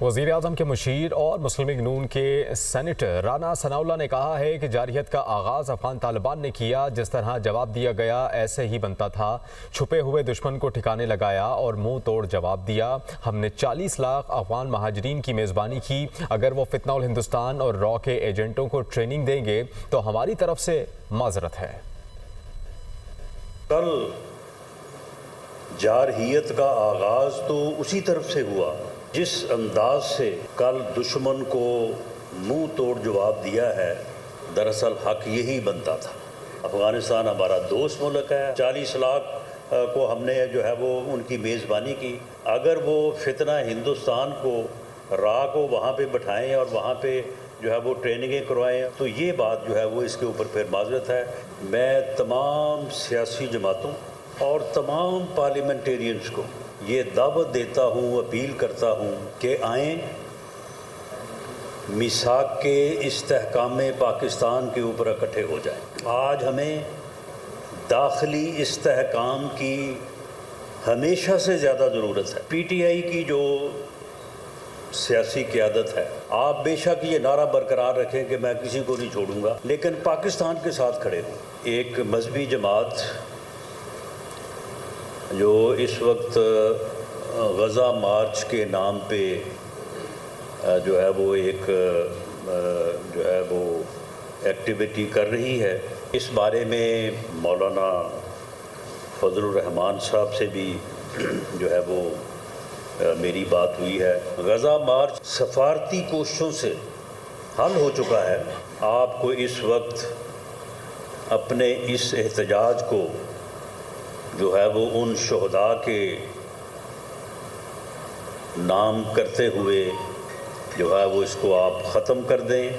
وزیر اعظم کے مشیر اور مسلم لیگ نون کے سینیٹر رانا ثناء اللہ نے کہا ہے کہ جارحیت کا آغاز افغان طالبان نے کیا، جس طرح جواب دیا گیا ایسے ہی بنتا تھا۔ چھپے ہوئے دشمن کو ٹھکانے لگایا اور منہ توڑ جواب دیا۔ ہم نے 40 لاکھ افغان مہاجرین کی میزبانی کی۔ اگر وہ فتنہ الہندوستان اور را کے ایجنٹوں کو ٹریننگ دیں گے تو ہماری طرف سے معذرت ہے۔ کل جارحیت کا آغاز تو اسی طرف سے ہوا جس انداز سے کل دشمن کو منہ توڑ جواب دیا ہے۔ دراصل حق یہی بنتا تھا۔ افغانستان ہمارا دوست ملک ہے، 40 لاکھ کو ہم نے جو ہے وہ ان کی میزبانی کی۔ اگر وہ فتنہ ہندوستان کو را کو وہاں پہ بٹھائیں اور وہاں پہ جو ہے وہ ٹریننگیں کروائیں تو یہ بات جو ہے وہ اس کے اوپر پھر معذرت ہے۔ میں تمام سیاسی جماعتوں اور تمام پارلیمنٹیرینز کو یہ دعوت دیتا ہوں، اپیل کرتا ہوں کہ آئیں، میثاق کے استحکام پاکستان کے اوپر اکٹھے ہو جائیں۔ آج ہمیں داخلی استحکام کی ہمیشہ سے زیادہ ضرورت ہے۔ پی ٹی آئی کی جو سیاسی قیادت ہے، آپ بے شک یہ نعرہ برقرار رکھیں کہ میں کسی کو نہیں چھوڑوں گا، لیکن پاکستان کے ساتھ کھڑے ہوں۔ ایک مذہبی جماعت جو اس وقت غزہ مارچ کے نام پہ جو ہے وہ ایک جو ہے وہ ایکٹیویٹی کر رہی ہے، اس بارے میں مولانا فضل الرحمان صاحب سے بھی جو ہے وہ میری بات ہوئی ہے۔ غزہ مارچ سفارتی کوششوں سے حل ہو چکا ہے۔ آپ کو اس وقت اپنے اس احتجاج کو جو ہے وہ ان شہداء کے نام کرتے ہوئے جو ہے وہ اس کو آپ ختم کر دیں۔